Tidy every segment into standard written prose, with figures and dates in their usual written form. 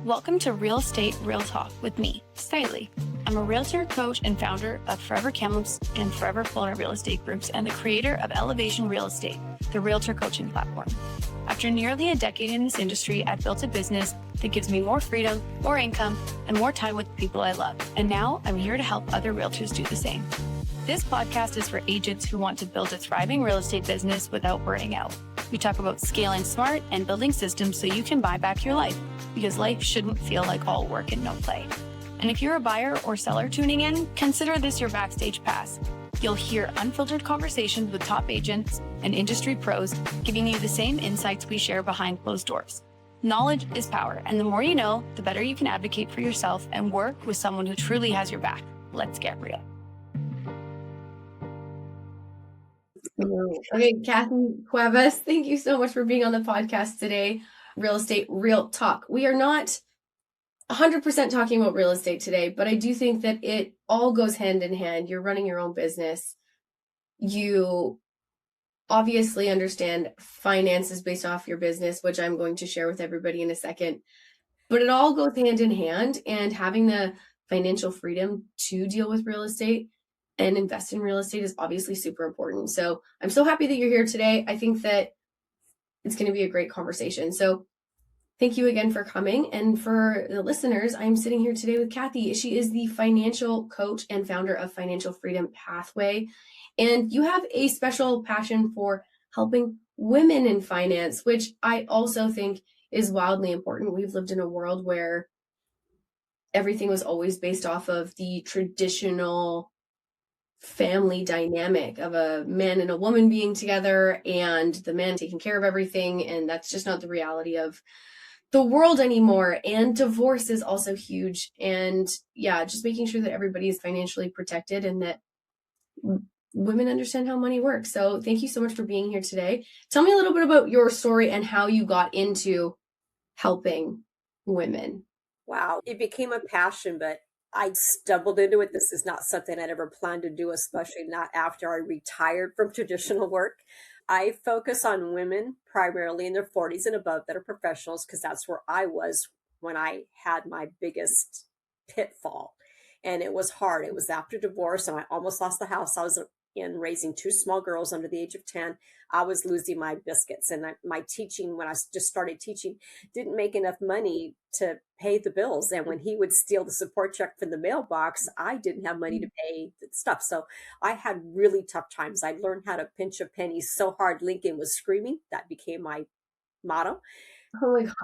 Welcome to Real Estate Real Talk with me, Skyleigh. I'm a realtor, coach, and founder of Forever Kamloops and Forever Florida Real Estate Groups and the creator of Elevation Real Estate, the realtor coaching platform. After nearly a decade in this industry, I've built a business that gives me more freedom, more income, and more time with the people I love. And now I'm here to help other realtors do the same. This podcast is for agents who want to build a thriving real estate business without burning out. We talk about scaling smart and building systems so you can buy back your life, because life shouldn't feel like all work and no play. And if you're a buyer or seller tuning in, consider this your backstage pass. You'll hear unfiltered conversations with top agents and industry pros, giving you the same insights we share behind closed doors. Knowledge is power, and the more you know, the better you can advocate for yourself and work with someone who truly has your back. Let's get real. Okay, Kathy Cuevas, thank you so much for being on the podcast today. Real Estate Real Talk. We are not 100% talking about real estate today, but I do think that it all goes hand in hand. You're running your own business. You obviously understand finances based off your business, which I'm going to share with everybody in a second. But it all goes hand in hand, and having the financial freedom to deal with real estate and invest in real estate is obviously super important. So I'm so happy that you're here today. I think that it's going to be a great conversation. So thank you again for coming. And for the listeners, I'm sitting here today with Kathy. She is the financial coach and founder of Financial Freedom Pathway. And you have a special passion for helping women in finance, which I also think is wildly important. We've lived in a world where everything was always based off of the traditional family dynamic of a man and a woman being together and the man taking care of everything. And that's just not the reality of the world anymore. And divorce is also huge. And yeah, just making sure that everybody is financially protected and that women understand how money works. So thank you so much for being here today. Tell me a little bit about your story and how you got into helping women. Wow, it became a passion, but I stumbled into it. This is not something I'd ever planned to do, especially not after I retired from traditional work. I focus on women primarily in their 40s and above that are professionals, because that's where I was when I had my biggest pitfall. And it was hard. It was after divorce, and I almost lost the house I was in, raising two small girls under the age of 10. I was losing my biscuits, and my teaching, when I just started teaching, didn't make enough money to pay the bills. And when he would steal the support check from the mailbox, I didn't have money to pay the stuff. So I had really tough times. I learned how to pinch a penny so hard Lincoln was screaming. That became my motto. Oh my God.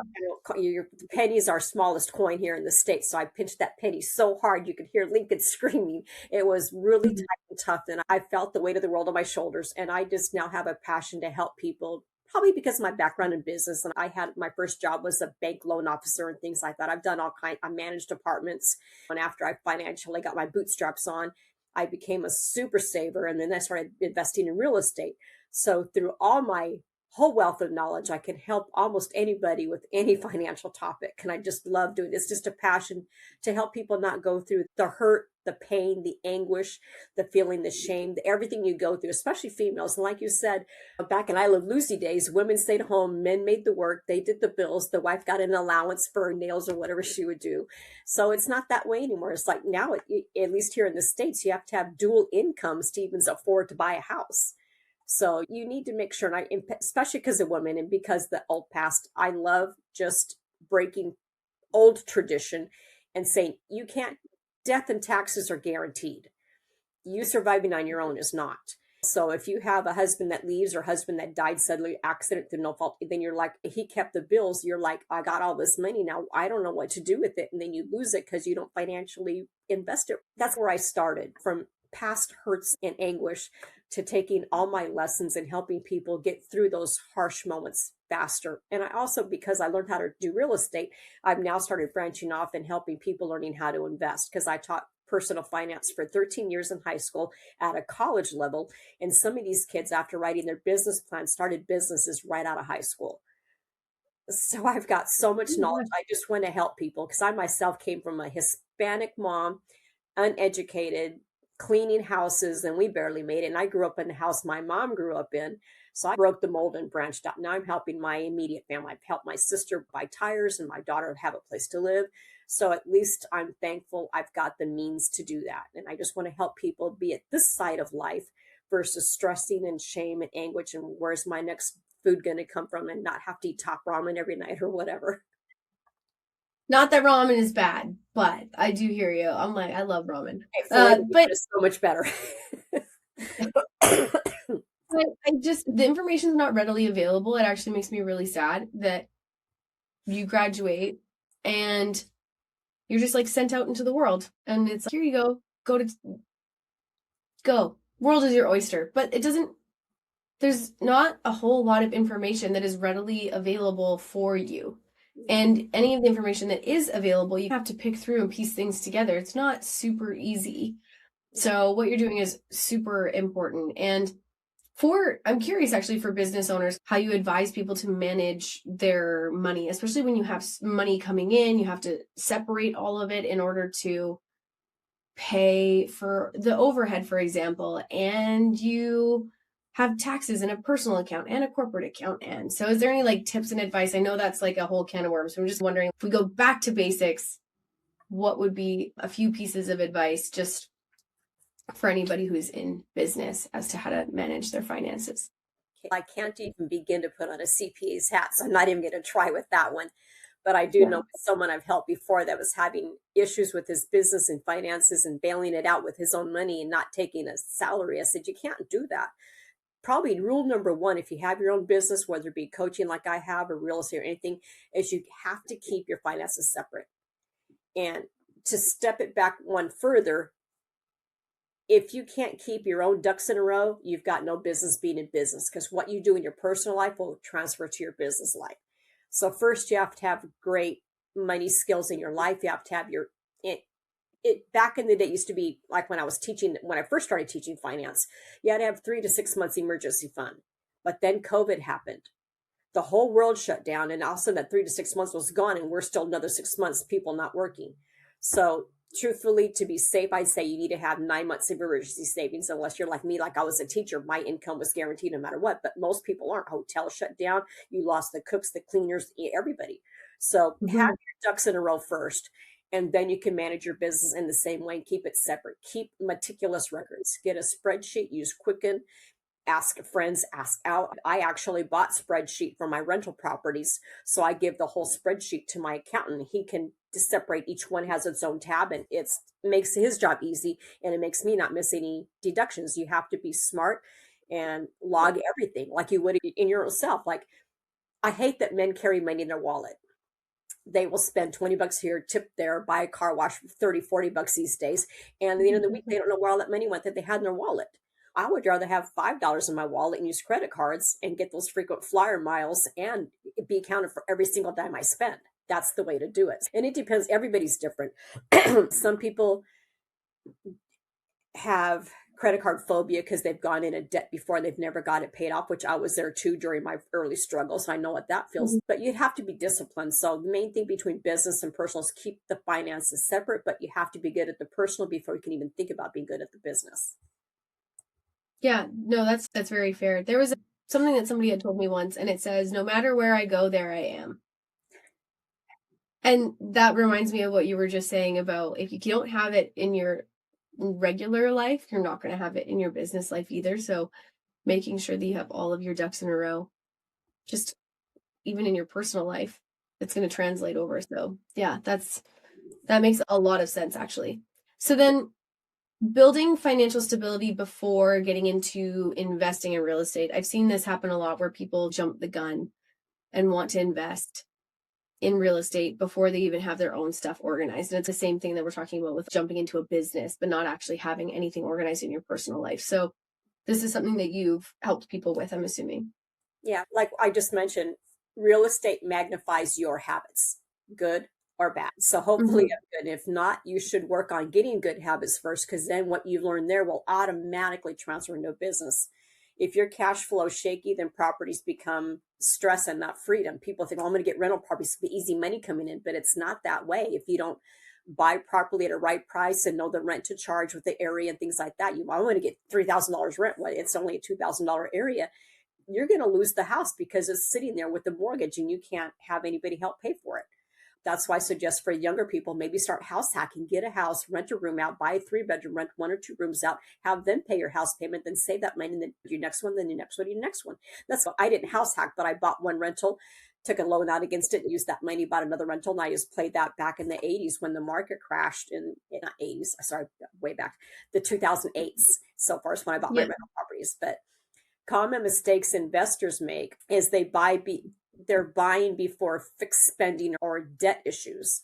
The penny is our smallest coin here in the States. So I pinched that penny so hard you could hear Lincoln screaming. It was really tight and tough. And I felt the weight of the world on my shoulders. And I just now have a passion to help people, probably because of my background in business. And I had my first job was a bank loan officer and things like that. I've done all kinds. I managed apartments. And after I financially got my bootstraps on, I became a super saver. And then I started investing in real estate. So through all my whole wealth of knowledge, I can help almost anybody with any financial topic. And I just love doing it. It's just a passion to help people not go through the hurt, the pain, the anguish, the feeling, the shame, everything you go through, especially females. And like you said, back in I Love Lucy days, women stayed home, men made the work, they did the bills, the wife got an allowance for her nails or whatever she would do. So it's not that way anymore. It's like now, at least here in the States, you have to have dual incomes to even afford to buy a house. So you need to make sure, and especially because of women and because the old past, I love just breaking old tradition and saying you can't, death and taxes are guaranteed. You surviving on your own is not. So if you have a husband that leaves or husband that died suddenly, accident through no fault, then you're like, he kept the bills. You're like, I got all this money now. I don't know what to do with it. And then you lose it because you don't financially invest it. That's where I started, from past hurts and anguish to taking all my lessons and helping people get through those harsh moments faster. And I also, because I learned how to do real estate, I've now started branching off and helping people learning how to invest, because I taught personal finance for 13 years in high school at a college level. And some of these kids, after writing their business plan, started businesses right out of high school. So I've got so much knowledge. I just want to help people, because I myself came from a Hispanic mom, uneducated, cleaning houses, and we barely made it. And I grew up in the house my mom grew up in. So I broke the mold and branched out. Now I'm helping my immediate family. I've helped my sister buy tires and my daughter have a place to live. So at least I'm thankful I've got the means to do that. And I just want to help people be at this side of life versus stressing and shame and anguish and where's my next food going to come from, and not have to eat top ramen every night or whatever. Not that ramen is bad, but I do hear you. I'm like, I love ramen. But it's so much better. But the information is not readily available. It actually makes me really sad that you graduate and you're just like sent out into the world. And it's like, here you go. Go. World is your oyster. But there's not a whole lot of information that is readily available for you. And any of the information that is available, you have to pick through and piece things together. It's not super easy. So what you're doing is super important. And I'm curious actually for business owners, how you advise people to manage their money, especially when you have money coming in, you have to separate all of it in order to pay for the overhead, for example, and you have taxes in a personal account and a corporate account. And so is there any like tips and advice? I know that's like a whole can of worms. So I'm just wondering, if we go back to basics, what would be a few pieces of advice just for anybody who's in business as to how to manage their finances? I can't even begin to put on a CPA's hat, so I'm not even going to try with that one. But I do know someone I've helped before that was having issues with his business and finances and bailing it out with his own money and not taking a salary. I said, you can't do that. Probably rule number one, if you have your own business, whether it be coaching like I have or real estate or anything, is you have to keep your finances separate. And to step it back one further, if you can't keep your own ducks in a row, you've got no business being in business, because what you do in your personal life will transfer to your business life. So first you have to have great money skills in your life. You have to have it back in the day, it used to be like when I first started teaching finance, you had to have 3 to 6 months emergency fund. But then COVID happened. The whole world shut down, and all of a sudden that 3 to 6 months was gone, and we're still another 6 months, people not working. So truthfully, to be safe, I'd say you need to have 9 months of emergency savings, unless you're like me, like I was a teacher, my income was guaranteed no matter what, but most people aren't. Hotels shut down. You lost the cooks, the cleaners, everybody. So have your ducks in a row first, and then you can manage your business in the same way and keep it separate. Keep meticulous records. Get a spreadsheet, use Quicken, ask friends, ask out. I actually bought spreadsheet for my rental properties. So I give the whole spreadsheet to my accountant. He can separate, each one has its own tab, and it makes his job easy, and it makes me not miss any deductions. You have to be smart and log everything like you would in yourself. Like, I hate that men carry money in their wallet. They will spend 20 bucks here, tip there, buy a car wash for 30, 40 bucks these days. And at the end of the week, they don't know where all that money went that they had in their wallet. I would rather have $5 in my wallet and use credit cards and get those frequent flyer miles and be accounted for every single dime I spend. That's the way to do it. And it depends. Everybody's different. Some people have credit card phobia because they've gone into debt before and they've never got it paid off, which I was there too during my early struggles. I know what that feels, but you have to be disciplined. So the main thing between business and personal is keep the finances separate, but you have to be good at the personal before you can even think about being good at the business. Yeah, no, that's very fair. There was something that somebody had told me once, and it says, no matter where I go, there I am. And that reminds me of what you were just saying about if you don't have it in your regular life, you're not going to have it in your business life either. So making sure that you have all of your ducks in a row, just even in your personal life, it's going to translate over. So yeah, that makes a lot of sense actually. So then building financial stability before getting into investing in real estate. I've seen this happen a lot where people jump the gun and want to invest in real estate before they even have their own stuff organized. And it's the same thing that we're talking about with jumping into a business, but not actually having anything organized in your personal life. So this is something that you've helped people with, I'm assuming. Yeah, like I just mentioned, real estate magnifies your habits, good or bad. So hopefully I'm good. If not, you should work on getting good habits first, because then what you've learned there will automatically transfer into a business. If your cash flow is shaky, then properties become stress and not freedom. People think, well, I'm going to get rental properties, the easy money coming in, but it's not that way. If you don't buy properly at a right price and know the rent to charge with the area and things like that, I want to get $3,000 rent. Well, it's only a $2,000 area. you're going to lose the house because it's sitting there with the mortgage and you can't have anybody help pay for it. That's why I suggest for younger people, maybe start house hacking, get a house, rent a room out, buy a 3-bedroom, rent 1 or 2 rooms out, have them pay your house payment, then save that money, and then your next one, then your next one, your next one. That's what I didn't house hack, but I bought one rental, took a loan out against it, used that money, bought another rental, and I just played that back in the 80s when the market crashed not 80s, sorry, way back, the 2008s. So far is when I bought my rental properties. But common mistakes investors make is they're buying before fixed spending or debt issues.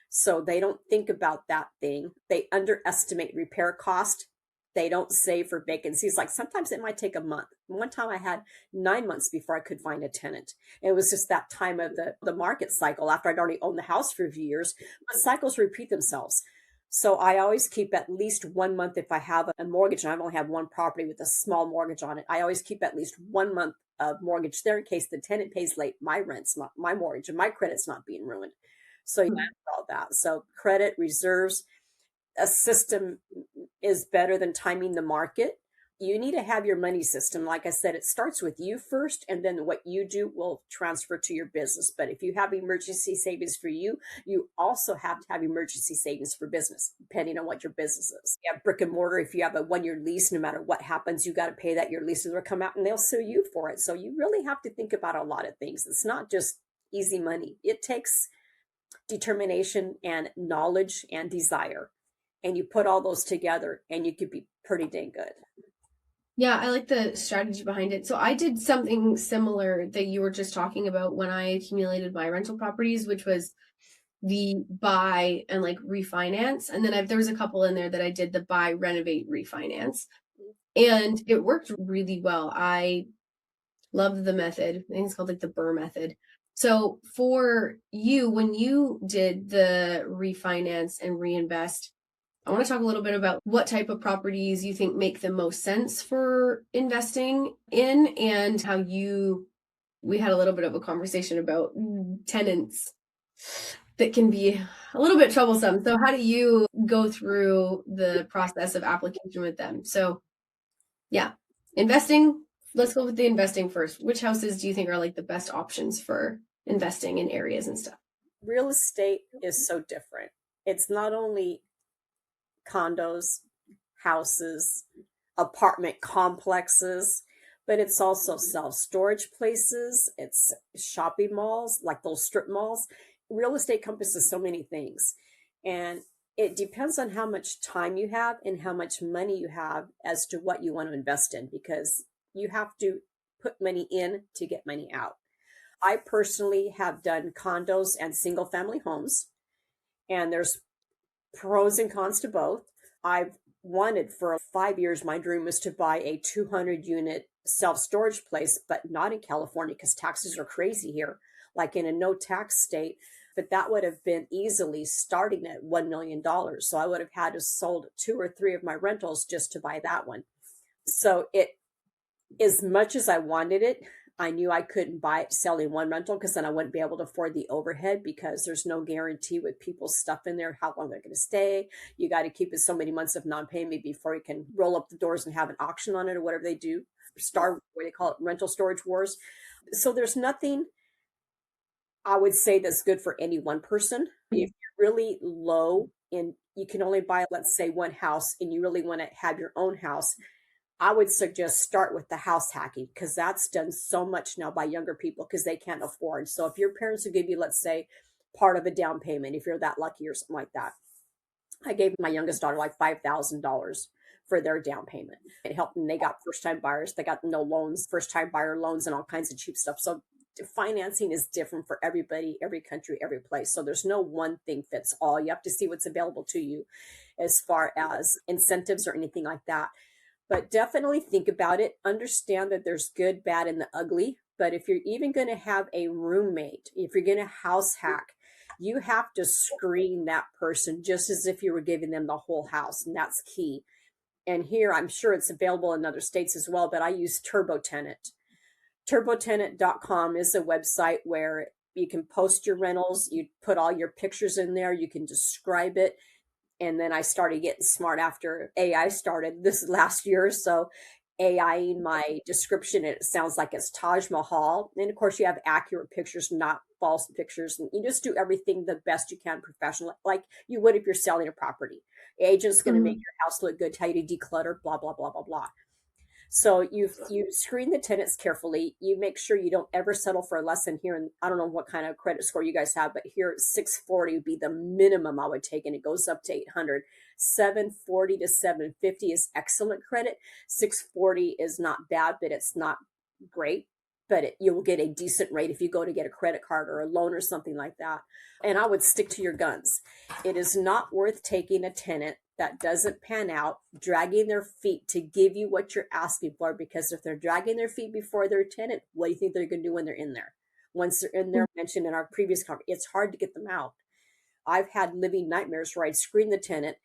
So they don't think about that thing. They underestimate repair cost. They don't save for vacancies. Like sometimes it might take a month. One time I had 9 months before I could find a tenant. It was just that time of the market cycle after I'd already owned the house for a few years. But cycles repeat themselves. So I always keep at least 1 month if I have a mortgage, and I've only had one property with a small mortgage on it. I always keep at least 1 month of mortgage there in case the tenant pays late. My rent's not my mortgage, and my credit's not being ruined. So you have all that. So credit reserves, a system is better than timing the market. You need to have your money system. Like I said, it starts with you first, and then what you do will transfer to your business. But if you have emergency savings for you, you also have to have emergency savings for business, depending on what your business is. You have brick and mortar. If you have a 1-year lease, no matter what happens, you got to pay that. Your leases will come out and they'll sue you for it. So you really have to think about a lot of things. It's not just easy money. It takes determination and knowledge and desire. And you put all those together and you could be pretty dang good. Yeah, I like the strategy behind it. So I did something similar that you were just talking about when I accumulated my rental properties, which was the buy and like refinance. And then there was a couple in there that I did the buy, renovate, refinance. And it worked really well. I love the method. I think it's called like the Burr method. So for you, when you did the refinance and reinvest, I want to talk a little bit about what type of properties you think make the most sense for investing in, and how we had a little bit of a conversation about tenants that can be a little bit troublesome. So how do you go through the process of application with them? So yeah, investing, let's go with the investing first. Which houses do you think are like the best options for investing in areas and stuff? Real estate is so different. It's not only condos, houses, apartment complexes, but it's also self-storage places. It's shopping malls, like those strip malls. Real estate encompasses so many things. And it depends on how much time you have and how much money you have as to what you want to invest in, because you have to put money in to get money out. I personally have done condos and single family homes, and there's pros and cons to both. I've wanted for 5 years, my dream was to buy a 200 unit self-storage place, but not in California because taxes are crazy here, like in a no tax state. But that would have been easily starting at $1 million. So I would have had to sold 2 or 3 of my rentals just to buy that one. So as much as I wanted it, I knew I couldn't buy it selling one rental, because then I wouldn't be able to afford the overhead, because there's no guarantee with people's stuff in there how long they're going to stay. You got to keep it so many months of non-payment before you can roll up the doors and have an auction on it or whatever they do. What they call it, rental storage wars. So there's nothing I would say that's good for any one person. If you're really low and you can only buy, let's say, one house, and you really want to have your own house, I would suggest start with the house hacking, because that's done so much now by younger people because they can't afford. So if your parents would give you, let's say, part of a down payment, if you're that lucky or something like that. I gave my youngest daughter like $5,000 for their down payment. It helped them. They got first-time buyers. They got no loans, first-time buyer loans, and all kinds of cheap stuff. So financing is different for everybody, every country, every place. So there's no one thing fits all. You have to see what's available to you as far as incentives or anything like that. But definitely think about it. Understand that there's good, bad, and the ugly. But if you're even going to have a roommate, if you're going to house hack, you have to screen that person just as if you were giving them the whole house. And that's key. And here, I'm sure it's available in other states as well, but I use Tenant. TurboTenant.com is a website where you can post your rentals. You put all your pictures in there. You can describe it. And then I started getting smart after AI started this last year or so. AIing my description, and it sounds like it's Taj Mahal. And of course, you have accurate pictures, not false pictures. And you just do everything the best you can professionally, like you would if you're selling a property. Agent's going to make your house look good, tell you to declutter, blah, blah, blah, blah, blah. So you screen the tenants carefully. You make sure you don't ever settle for less than here. And I don't know what kind of credit score you guys have, but here 640 would be the minimum I would take, and it goes up to 800. 740 to 750 is excellent credit. 640 is not bad, but it's not great. But you will get a decent rate if you go to get a credit card or a loan or something like that. And I would stick to your guns. It is not worth taking a tenant that doesn't pan out, dragging their feet to give you what you're asking for, because if they're dragging their feet before their tenant, what do you think they're going to do when they're in there? Once they're in there, mentioned in our previous conversation, it's hard to get them out. I've had living nightmares where I'd screen the tenant,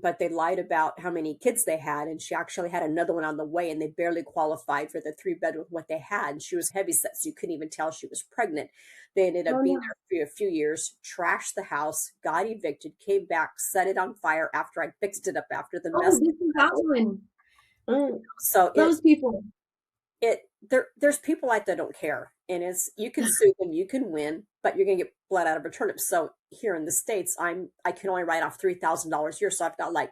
but they lied about how many kids they had, and she actually had another one on the way, and they barely qualified for the 3-bedroom what they had, and she was heavy set, so you couldn't even tell she was pregnant. They ended up being there for a few years, trashed the house, got evicted, came back, set it on fire after I fixed it up after the mess. This is that one. So those people. There's people like that don't care, and you can sue them, you can win, but you're gonna get blood out of a turnip. So here in the States, I can only write off $3,000 a year, so I've got like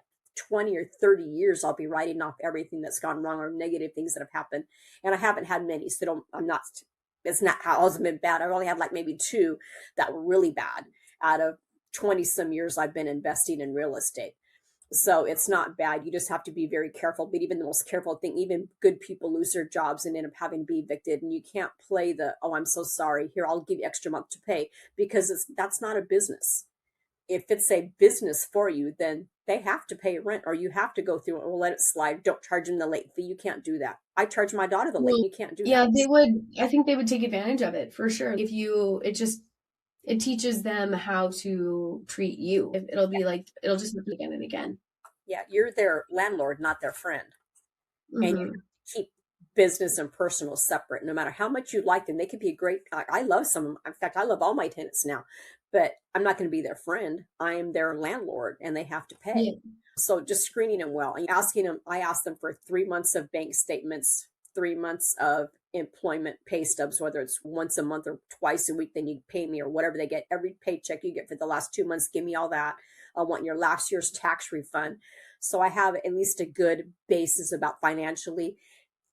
20 or 30 years I'll be writing off everything that's gone wrong or negative things that have happened, and I haven't had many, so it's not how it's been bad. I've only had like maybe 2 that were really bad out of 20 some years I've been investing in real estate. So it's not bad. You just have to be very careful. But even the most careful thing, even good people lose their jobs and end up having to be evicted. And you can't play oh, I'm so sorry. Here, I'll give you extra month to pay, because that's not a business. If it's a business for you, then they have to pay rent, or you have to go through it. We'll let it slide. Don't charge them the late fee. You can't do that. I charge my daughter the late. You can't do that. Yeah, they would. I think they would take advantage of it for sure. It teaches them how to treat you. It'll just happen again and again. Yeah, you're their landlord, not their friend. And you keep business and personal separate. No matter how much you like them, they could be a great. I love some of them. In fact, I love all my tenants now, but I'm not going to be their friend. I am their landlord, and they have to pay. Yeah. So just screening them well and asking them. I ask them for 3 months of bank statements, 3 months of employment pay stubs, whether it's once a month or twice a week, then you pay me, or whatever they get. Every paycheck you get for the last 2 months, give me all that. I want your last year's tax refund. So I have at least a good basis about financially.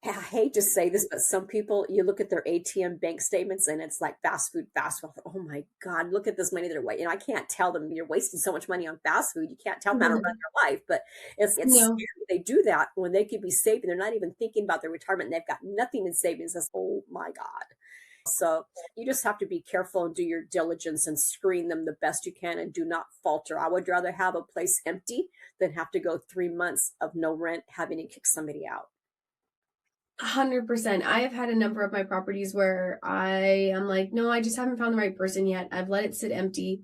I hate to say this, but some people, you look at their ATM bank statements and it's like fast food. Oh my God, look at this money they're wasting. I can't tell them you're wasting so much money on fast food. You can't tell them how to run their life, but it's scary. They do that when they could be saving. They're not even thinking about their retirement, and they've got nothing in savings. That's, oh my God. So you just have to be careful and do your diligence and screen them the best you can, and do not falter. I would rather have a place empty than have to go 3 months of no rent, having to kick somebody out. 100%. I have had a number of my properties where I am like, no, I just haven't found the right person yet. I've let it sit empty.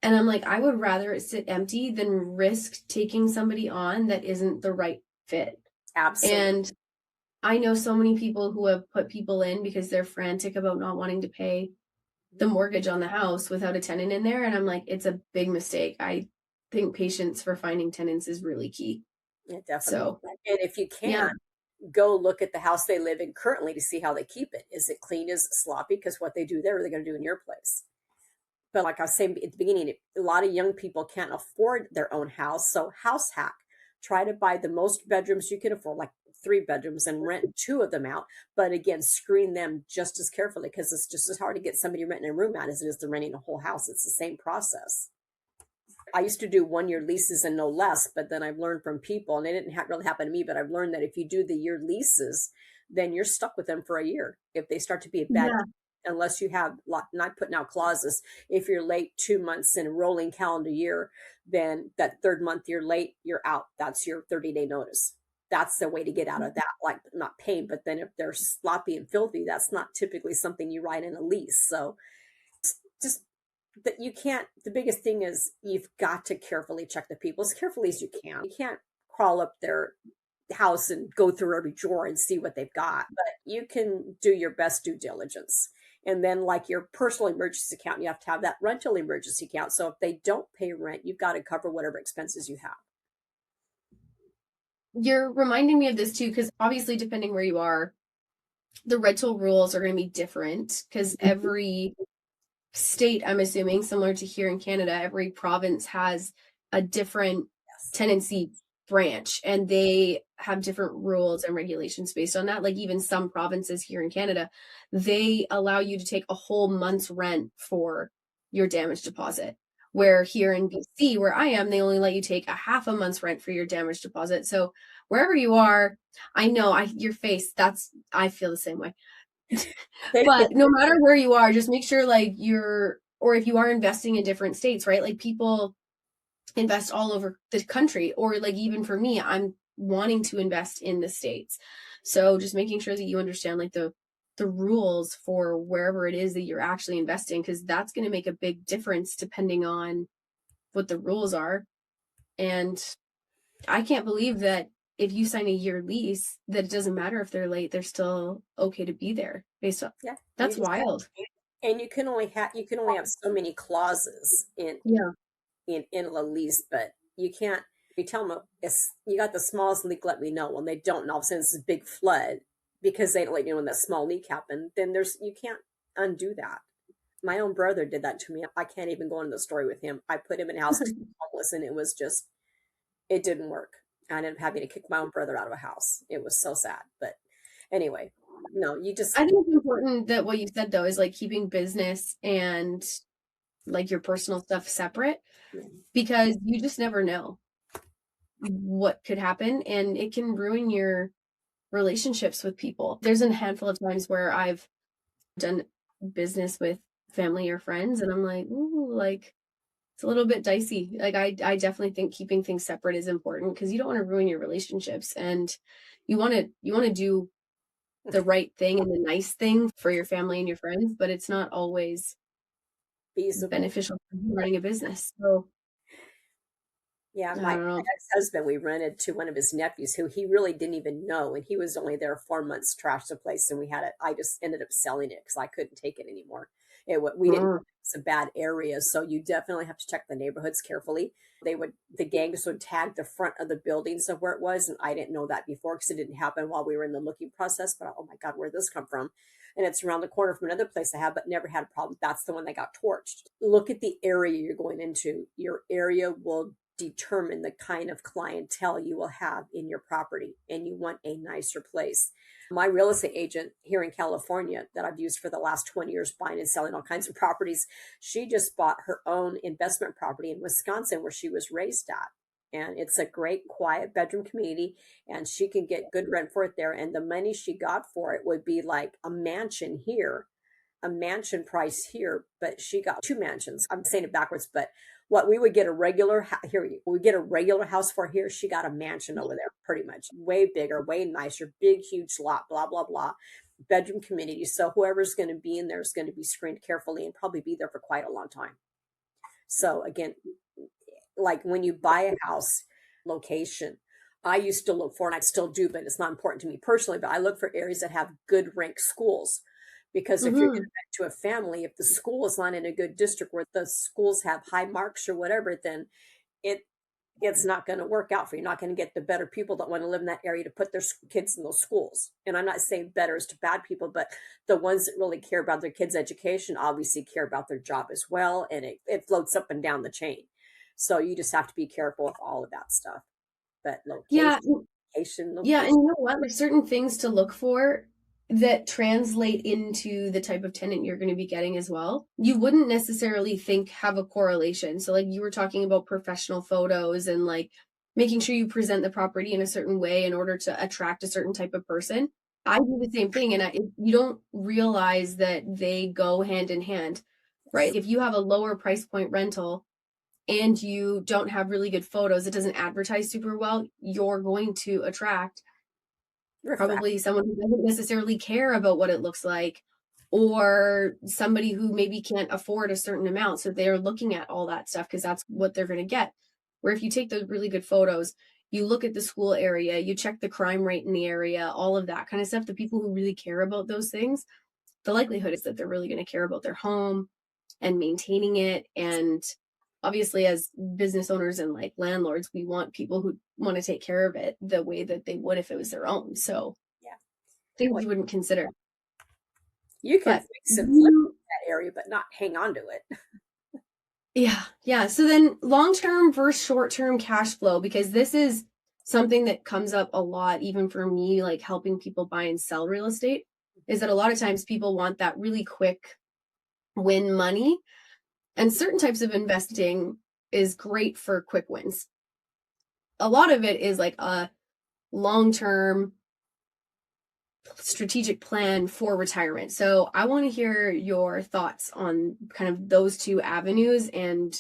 And I'm like, I would rather it sit empty than risk taking somebody on that isn't the right fit. Absolutely. And I know so many people who have put people in because they're frantic about not wanting to pay the mortgage on the house without a tenant in there. And I'm like, it's a big mistake. I think patience for finding tenants is really key. Yeah, definitely. So, and if you can, go look at the house they live in currently to see how they keep it. Is it clean? Is it sloppy? Because what they do there, they're going to do in your place. But like I was saying at the beginning, a lot of young people can't afford their own house. So house hack, try to buy the most bedrooms you can afford, like 3 bedrooms, and rent 2 of them out. But again, screen them just as carefully, because it's just as hard to get somebody renting a room out as it is to renting a whole house. It's the same process. I used to do 1-year leases and no less, but then I've learned from people, and it didn't really happen to me, but I've learned that if you do the year leases, then you're stuck with them for a year. If they start to be a bad, unless you have not putting out clauses, if you're late 2 months in a rolling calendar year, then that 3rd month you're late, you're out. That's your 30-day notice. That's the way to get out of that, like not paying. But then if they're sloppy and filthy, that's not typically something you write in a lease. So just that you can't, the biggest thing is you've got to carefully check the people as carefully as you can. You can't crawl up their house and go through every drawer and see what they've got, but you can do your best due diligence. And then like your personal emergency account, you have to have that rental emergency account. So if they don't pay rent, you've got to cover whatever expenses you have. you're reminding me of this too, because obviously depending where you are, the rental rules are going to be different because every state, I'm assuming, similar to here in Canada, every province has a different Yes. tenancy branch and they have different rules and regulations based on that. Like even some provinces here in Canada, they allow you to take a whole month's rent for your damage deposit. Where here in BC, where I am, they only let you take a half a month's rent for your damage deposit. So wherever you are, I know your face, I feel the same way. But no matter where you are, just make sure like or if you are investing in different states, right? Like people invest all over the country, or like even for me, I'm wanting to invest in the States. So just making sure that you understand like the rules for wherever it is that you're actually investing, because that's going to make a big difference depending on what the rules are. And I can't believe that if you sign a year lease, that it doesn't matter if they're late, they're still okay to be there based on. Yeah, That's wild. and you can only have so many clauses in Yeah. in a lease, but you can't. You tell them you got the smallest leak, let me know. When they don't, and all of a sudden it's a big flood because they don't let you know when that small leak happened. Then you can't undo that. My own brother did that to me. I can't even go into the story with him. I put him in a house homeless, and it didn't work. I ended up having to kick my own brother out of a house. It was so sad. But anyway, no, you just. I think it's important that what you said though is like keeping business and like your personal stuff separate, because you just never know what could happen and it can ruin your relationships with people. There's a handful of times where I've done business with family or friends and I'm like, ooh, like it's a little bit dicey. Like I definitely think keeping things separate is important because you don't want to ruin your relationships, and you want to do the right thing and the nice thing for your family and your friends, but it's not always feasible. beneficial for you running a business. So Yeah, I my don't know. ex-husband, we rented to one of his nephews who he really didn't even know, and he was only there 4 months, trashed the place, and we had it. I just ended up selling it because I couldn't take it anymore. We didn't. It's a bad area, so you definitely have to check the neighborhoods carefully. The gangs would tag the front of the buildings of where it was, and I didn't know that before because it didn't happen while we were in the looking process. But oh my God, where did this come from? And it's around the corner from another place I have, but never had a problem. That's the one that got torched. Look at the area you're going into. Your area will determine the kind of clientele you will have in your property, and you want a nicer place. My real estate agent here in California that I've used for the last 20 years, buying and selling all kinds of properties, she just bought her own investment property in Wisconsin where she was raised at. And it's a great quiet bedroom community, and she can get good rent for it there. And the money she got for it would be like a mansion here, a mansion price here, but she got 2 mansions. I'm saying it backwards, but what we would get we get a regular house for here, she got a mansion over there, pretty much way bigger, way nicer, big, huge lot, blah, blah, blah, bedroom community. So whoever's going to be in there is going to be screened carefully and probably be there for quite a long time. So again, like when you buy a house, location, I used to look for, and I still do, but it's not important to me personally, but I look for areas that have good ranked schools. Because if you're going to rent to a family, if the school is not in a good district where the schools have high marks or whatever, then it's not going to work out for you. You're not going to get the better people that want to live in that area to put their kids in those schools. And I'm not saying better is to bad people, but the ones that really care about their kids' education obviously care about their job as well. And it floats up and down the chain. So you just have to be careful with all of that stuff. But location. Yeah, and you know what? There's certain things to look for that translate into the type of tenant you're going to be getting as well. You wouldn't necessarily have a correlation. So like you were talking about professional photos and like making sure you present the property in a certain way in order to attract a certain type of person. I do the same thing, and you don't realize that they go hand in hand, right? If you have a lower price point rental and you don't have really good photos, it doesn't advertise super well, you're going to attract probably someone who doesn't necessarily care about what it looks like, or somebody who maybe can't afford a certain amount. So they're looking at all that stuff because that's what they're going to get. Where if you take those really good photos, you look at the school area, you check the crime rate in the area, all of that kind of stuff, the people who really care about those things, the likelihood is that they're really going to care about their home and maintaining it and obviously as business owners and like landlords, we want people who want to take care of it the way that they would if it was their own. So Yeah. things Well, you wouldn't consider. you can But fix and flip that area, but not hang on to it. yeah. So then long-term versus short-term cash flow, because this is something that comes up a lot, even for me, like helping people buy and sell real estate, is that a lot of times people want that really quick win money. And certain types of investing is great for quick wins. A lot of it is like a long-term strategic plan for retirement. So I want to hear your thoughts on kind of those two avenues and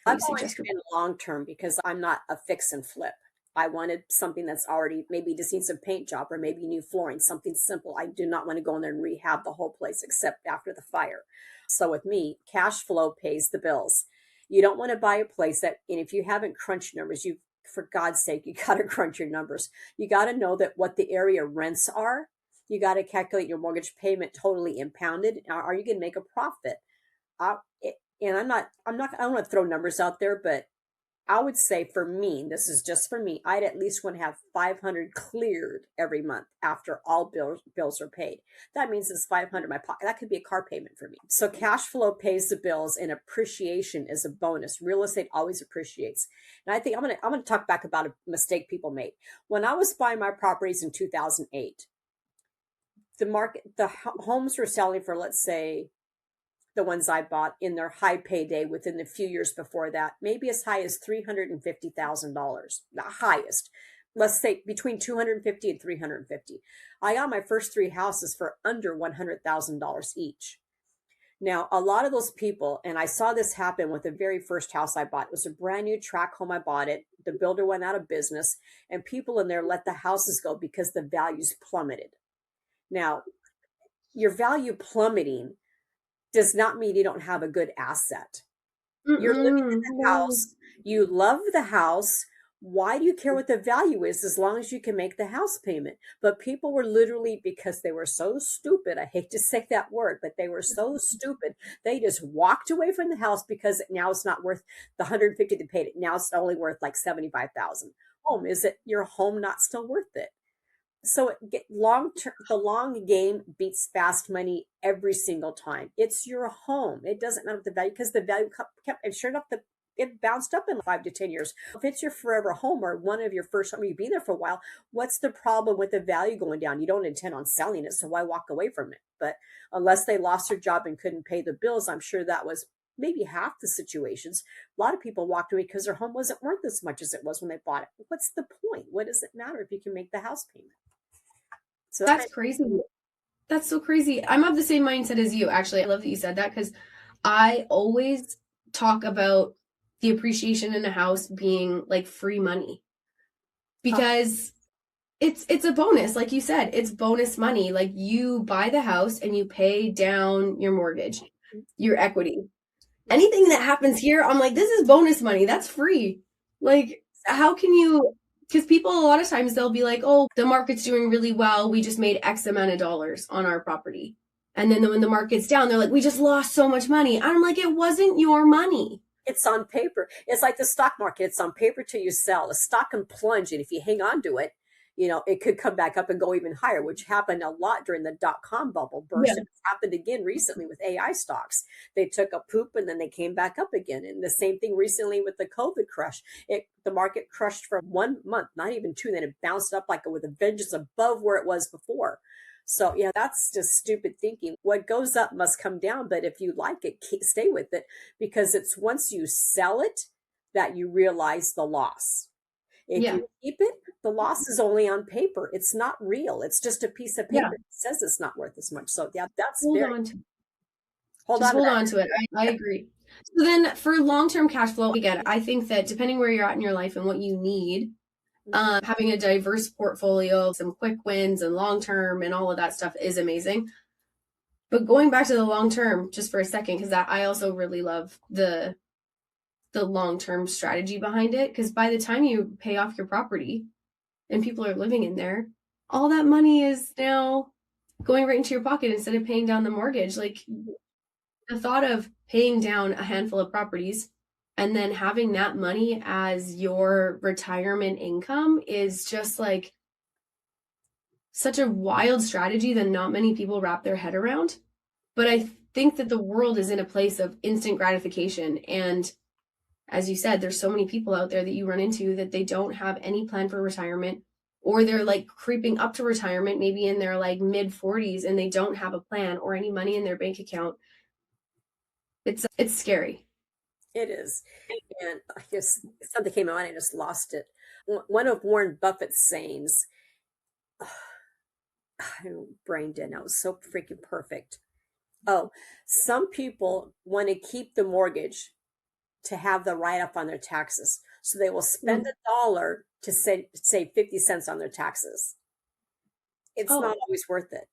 what I've you always suggest. been long term because I'm not a fix and flip. I wanted something that's already maybe just needs a paint job or maybe new flooring, something simple. I do not want to go in there and rehab the whole place except after the fire. So with me, cash flow pays the bills. You don't want to buy a place that, and if you haven't crunched numbers, you, for God's sake, you got to crunch your numbers. You got to know that what the area rents are. You got to calculate your mortgage payment totally impounded. Are you going to make a profit? I, and I don't want to throw numbers out there, but I would say for me, this is just for me, I'd at least want to have 500 cleared every month after all bills are paid. That means it's 500 in my pocket. That could be a car payment for me. So cash flow pays the bills and appreciation is a bonus. Real estate always appreciates. And I think I'm going to talk back about a mistake people made. When I was buying my properties in 2008, the homes were selling for, let's say, the ones I bought in their high payday within the few years before that, maybe as high as $350,000, the highest. Let's say between $250 and $350. I got my first three houses for under $100,000 each. Now, a lot of those people, and I saw this happen with the very first house I bought. It was a brand new tract home. I bought it. The builder went out of business, and people in there let the houses go because the values plummeted. Now, your value plummeting does not mean you don't have a good asset. You're living in the house. You love the house. Why do you care what the value is as long as you can make the house payment? But people were literally, because they were so stupid, I hate to say that word, but they were so stupid, they just walked away from the house because now it's not worth the 150 they paid it. Now it's only worth like 75,000. Is it your home not still worth it? So the long game beats fast money every single time. It's your home. It doesn't matter what the value, because the value kept, and sure enough, it bounced up in 5 to 10 years. If it's your forever home or one of your first home, you've been there for a while, what's the problem with the value going down? You don't intend on selling it, so why walk away from it? But unless they lost their job and couldn't pay the bills, I'm sure that was maybe half the situations. A lot of people walked away because their home wasn't worth as much as it was when they bought it. What's the point? What does it matter if you can make the house payment? So that's crazy. That's so crazy. I'm of the same mindset as you, actually. I love that you said that, because I always talk about the appreciation in a house being like free money, because it's a bonus. Like you said, it's bonus money. Like you buy the house and you pay down your mortgage, your equity. Anything that happens here, I'm like, this is bonus money. That's free. Like, how can you, because people, a lot of times they'll be like, oh, the market's doing really well. We just made X amount of dollars on our property. And then when the market's down, they're like, we just lost so much money. And I'm like, it wasn't your money. It's on paper. It's like the stock market. It's on paper till you sell. A stock can plunge, and if you hang on to it, it could come back up and go even higher, which happened a lot during the dot-com bubble burst. Yeah. And it's happened again recently with AI stocks. They took a poop and then they came back up again. And the same thing recently with the COVID crush. The market crushed for 1 month, not even 2, and then it bounced up like with a vengeance above where it was before. So yeah, that's just stupid thinking. What goes up must come down, but if you like it, stay with it, because it's once you sell it that you realize the loss. If you keep it, the loss is only on paper. It's not real. It's just a piece of paper that says it's not worth as much. So yeah, that's hold on to it. I agree. So then for long-term cash flow, again, I think that depending where you're at in your life and what you need, having a diverse portfolio, some quick wins and long-term and all of that stuff is amazing. But going back to the long-term just for a second, because I also really love the long-term strategy behind it, because by the time you pay off your property and people are living in there, all that money is now going right into your pocket instead of paying down the mortgage. Like, the thought of paying down a handful of properties and then having that money as your retirement income is just like such a wild strategy that not many people wrap their head around. But I think that the world is in a place of instant gratification. And as you said, there's so many people out there that you run into that they don't have any plan for retirement, or they're like creeping up to retirement, maybe in their like mid 40s, and they don't have a plan or any money in their bank account. It's scary. It is. And I guess something came out and I just lost it. One of Warren Buffett's sayings, brain dead now, it was so freaking perfect. Oh, some people want to keep the mortgage to have the write-off on their taxes. So they will spend $1 to save 50 cents on their taxes. It's not always worth it.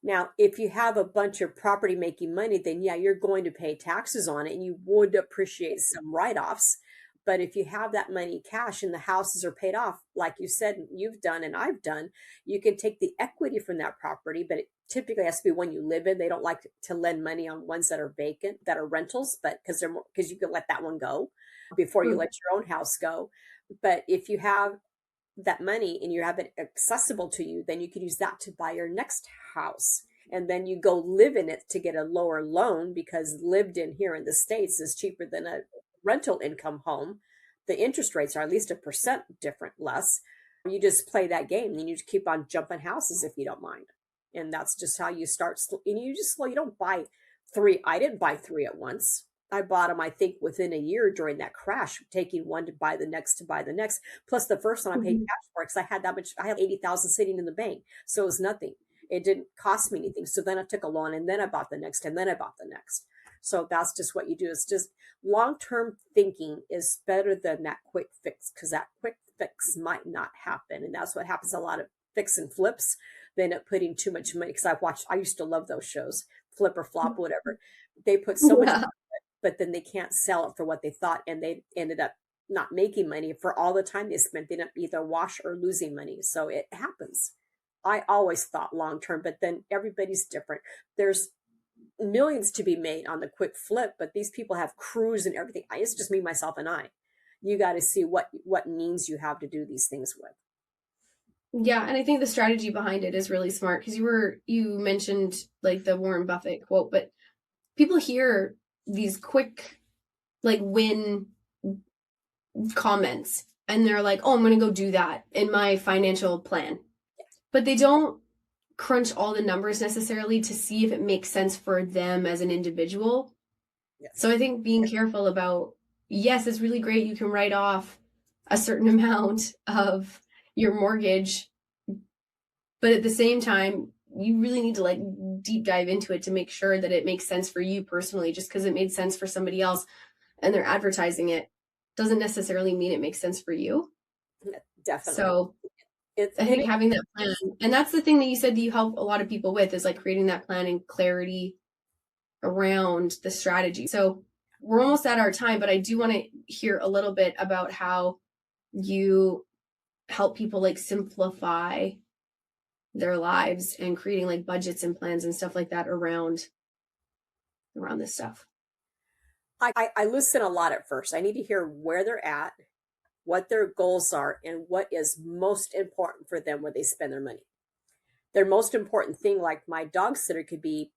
Now, if you have a bunch of property making money, then yeah, you're going to pay taxes on it and you would appreciate some write-offs. But if you have that money cash and the houses are paid off, like you said, you've done and I've done, you can take the equity from that property, but it typically has to be one you live in. They don't like to lend money on ones that are vacant, that are rentals, but because you can let that one go before you let your own house go. But if you have that money and you have it accessible to you, then you could use that to buy your next house. And then you go live in it to get a lower loan, because lived in here in the States is cheaper than a rental income home. The interest rates are at least 1% different, less. You just play that game and you just keep on jumping houses if you don't mind. And that's just how you start. And you just, you don't buy 3. I didn't buy 3 at once. I bought them, I think, within a year during that crash, taking one to buy the next, Plus the first one I paid cash for, because I had that much. I had 80,000 sitting in the bank. So it was nothing. It didn't cost me anything. So then I took a loan and then I bought the next and then I bought the next. So that's just what you do. It's just long-term thinking is better than that quick fix, because that quick fix might not happen. And that's what happens. A lot of fix and flips. They end up putting too much money, because I used to love those shows, Flip or Flop, whatever. They put so much money, but then they can't sell it for what they thought. And they ended up not making money for all the time they spent. They ended up either wash or losing money. So it happens. I always thought long-term, but then everybody's different. There's millions to be made on the quick flip, but these people have crews and everything. It's just me, myself, and I. You got to see what means you have to do these things with. Yeah, and I think the strategy behind it is really smart, because you mentioned like the Warren Buffett quote, but people hear these quick like win comments and they're like, "Oh, I'm going to go do that in my financial plan." But they don't crunch all the numbers necessarily to see if it makes sense for them as an individual. Yes. So I think being careful about, yes, it's really great. You can write off a certain amount of your mortgage, but at the same time, you really need to like deep dive into it to make sure that it makes sense for you personally. Just because it made sense for somebody else and they're advertising it doesn't necessarily mean it makes sense for you. Definitely. So I think having that plan, and that's the thing that you said that you help a lot of people with, is like creating that plan and clarity around the strategy. So we're almost at our time, but I do want to hear a little bit about how you help people like simplify their lives and creating like budgets and plans and stuff like that around this stuff. I listen a lot at first. I need to hear where they're at, what their goals are, and what is most important for them where they spend their money. Their most important thing, like my dog sitter, could be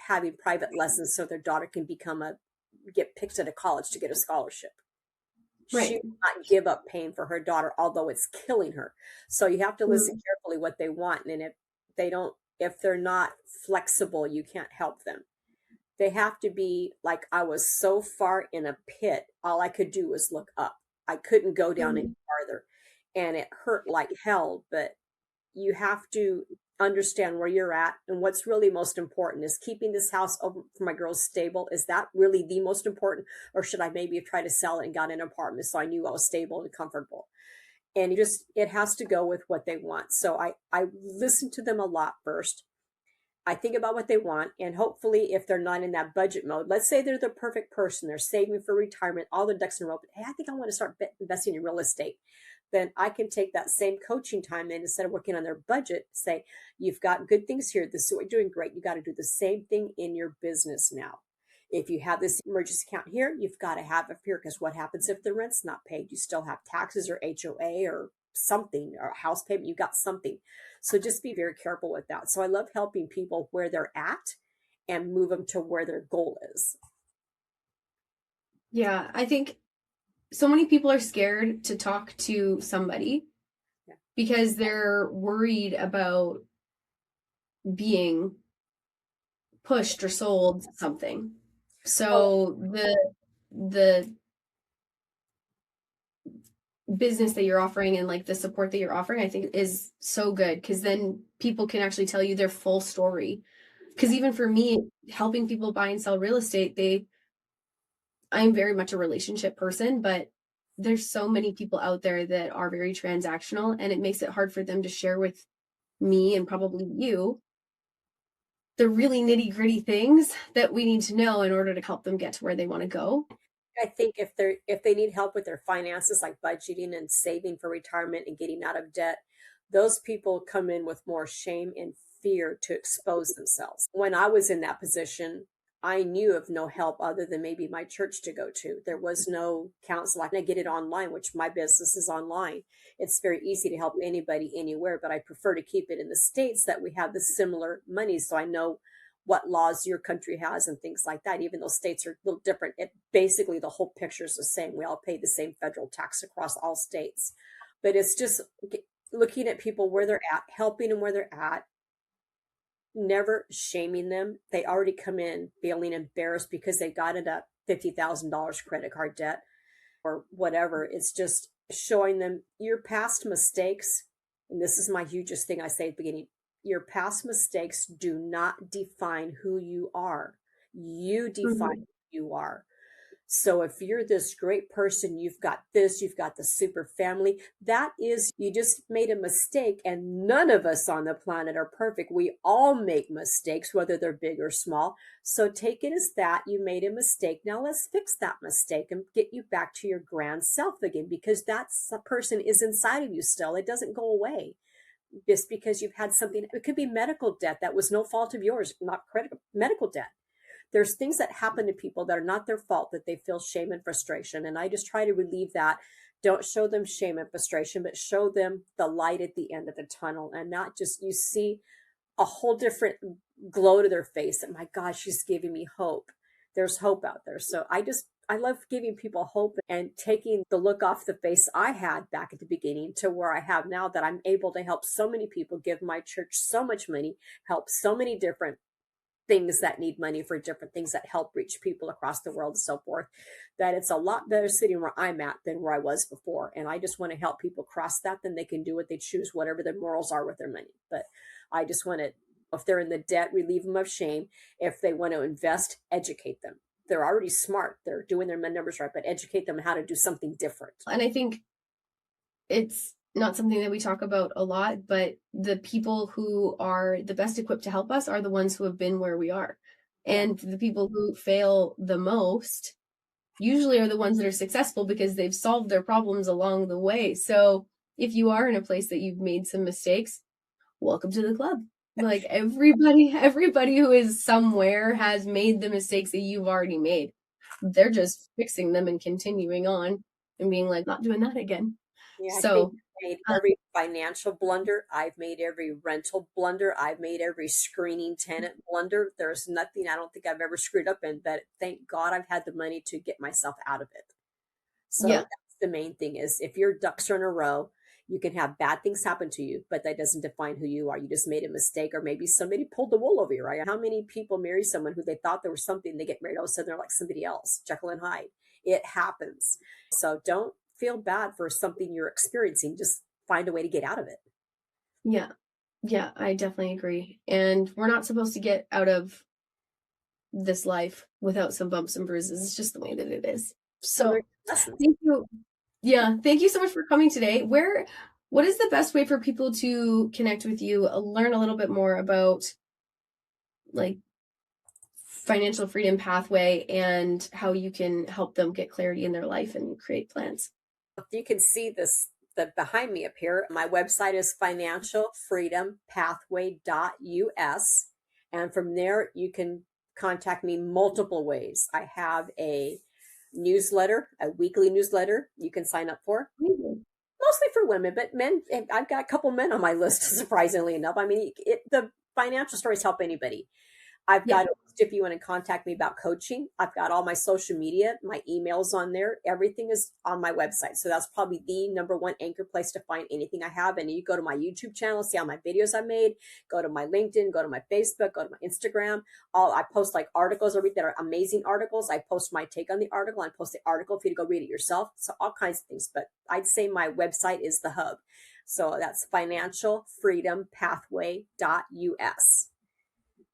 having private lessons so their daughter can get picked at a college to get a scholarship. Right. She will not give up paying for her daughter, although it's killing her. So you have to listen carefully what they want. And if they're not flexible, you can't help them. They have to be like, I was so far in a pit, all I could do was look up. I couldn't go down any farther, and it hurt like hell. But you have to understand where you're at, and what's really most important is keeping this house open for my girls stable. Is that really the most important, or should I maybe have tried to sell it and got an apartment so I knew I was stable and comfortable? And it has to go with what they want. So I listen to them a lot first. I think about what they want, and hopefully if they're not in that budget mode, let's say they're the perfect person, they're saving for retirement, all their ducks in a row, but hey, I think I want to start investing in real estate. then I can take that same coaching time and instead of working on their budget, say, you've got good things here. This is what you're doing great. You got to do the same thing in your business now. If you have this emergency account here, you've got to have it here because what happens if the rent's not paid? You still have taxes or HOA or something or house payment. You got something. So just be very careful with that. So I love helping people where they're at and move them to where their goal is. Yeah, I think so many people are scared to talk to somebody because they're worried about being pushed or sold something. So the business that you're offering and like the support that you're offering, I think is so good because then people can actually tell you their full story. Because even for me, helping people buy and sell real estate, I'm very much a relationship person, but there's so many people out there that are very transactional, and it makes it hard for them to share with me and probably you the really nitty gritty things that we need to know in order to help them get to where they want to go. I think if they need help with their finances, like budgeting and saving for retirement and getting out of debt, those people come in with more shame and fear to expose themselves. When I was in that position, I knew of no help other than maybe my church to go to. There was no counsel. I can get it online, which my business is online. It's very easy to help anybody anywhere, but I prefer to keep it in the States that we have the similar money. So I know what laws your country has and things like that. Even though states are a little different, basically the whole picture is the same. We all pay the same federal tax across all states, but it's just looking at people where they're at, helping them where they're at, never shaming them. They already come in feeling embarrassed because they got into $50,000 credit card debt or whatever. It's just showing them your past mistakes. And this is my hugest thing I say at the beginning. Your past mistakes do not define who you are. You define who you are. So if you're this great person, you've got this, you've got the super family, that is, you just made a mistake, and none of us on the planet are perfect. We all make mistakes, whether they're big or small. So take it as that you made a mistake. Now let's fix that mistake and get you back to your grand self again, because that person is inside of you still. It doesn't go away just because you've had something. It could be medical debt that was no fault of yours, not medical debt. There's things that happen to people that are not their fault that they feel shame and frustration. And I just try to relieve that. Don't show them shame and frustration, but show them the light at the end of the tunnel, and not just, you see a whole different glow to their face. And my God, she's giving me hope. There's hope out there. So I love giving people hope and taking the look off the face I had back at the beginning to where I have now, that I'm able to help so many people, give my church so much money, help so many different things that need money for different things that help reach people across the world and so forth, that it's a lot better sitting where I'm at than where I was before. And I just want to help people cross that. Then they can do what they choose, whatever their morals are with their money. But I just want to, if they're in the debt, relieve them of shame. If they want to invest, educate them. They're already smart. They're doing their numbers right, but educate them how to do something different. And I think it's not something that we talk about a lot, but the people who are the best equipped to help us are the ones who have been where we are. And the people who fail the most usually are the ones that are successful because they've solved their problems along the way. So if you are in a place that you've made some mistakes, welcome to the club. Like everybody who is somewhere has made the mistakes that you've already made. They're just fixing them and continuing on and being like, not doing that again. Yeah, So I've made every financial blunder. I've made every rental blunder. I've made every screening tenant blunder. There's nothing I don't think I've ever screwed up in, but thank God I've had the money to get myself out of it. So that's the main thing, is if your ducks are in a row, you can have bad things happen to you, but that doesn't define who you are. You just made a mistake, or maybe somebody pulled the wool over you, right? How many people marry someone who they thought there was something, they get married, all of a sudden they're like somebody else, Jekyll and Hyde. It happens. So don't feel bad for something you're experiencing. Just find a way to get out of it. Yeah, I definitely agree. And we're not supposed to get out of this life without some bumps and bruises. It's just the way that it is. So thank you. Yeah, thank you so much for coming today. What is the best way for people to connect with you, learn a little bit more about like financial freedom pathway and how you can help them get clarity in their life and create plans? You can see this the behind me up here. My website is financialfreedompathway.us. And from there, you can contact me multiple ways. I have a newsletter, a weekly newsletter you can sign up for. Mostly for women, but men, I've got a couple men on my list, surprisingly enough. I mean, the financial stories help anybody. I've got, if you want to contact me about coaching, I've got all my social media, my emails on there. Everything is on my website. So that's probably the number one anchor place to find anything I have. And you go to my YouTube channel, see all my videos I made, go to my LinkedIn, go to my Facebook, go to my Instagram. I post like articles that are amazing articles. I post my take on the article. I post the article for you to go read it yourself. So all kinds of things. But I'd say my website is the hub. So that's financialfreedompathway.us.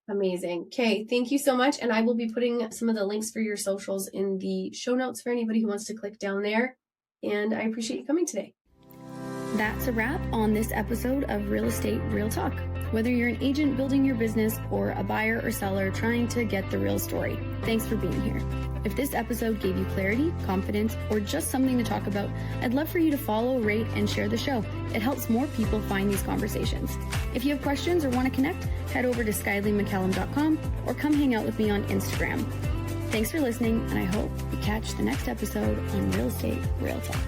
Amazing. Okay, thank you so much. And I will be putting some of the links for your socials in the show notes for anybody who wants to click down there. And I appreciate you coming today. That's a wrap on this episode of Real Estate Real Talk. Whether you're an agent building your business or a buyer or seller trying to get the real story, thanks for being here. If this episode gave you clarity, confidence, or just something to talk about, I'd love for you to follow, rate, and share the show. It helps more people find these conversations. If you have questions or want to connect, head over to SkyleighMcCallum.com or come hang out with me on Instagram. Thanks for listening, and I hope you catch the next episode on Real Estate Real Talk.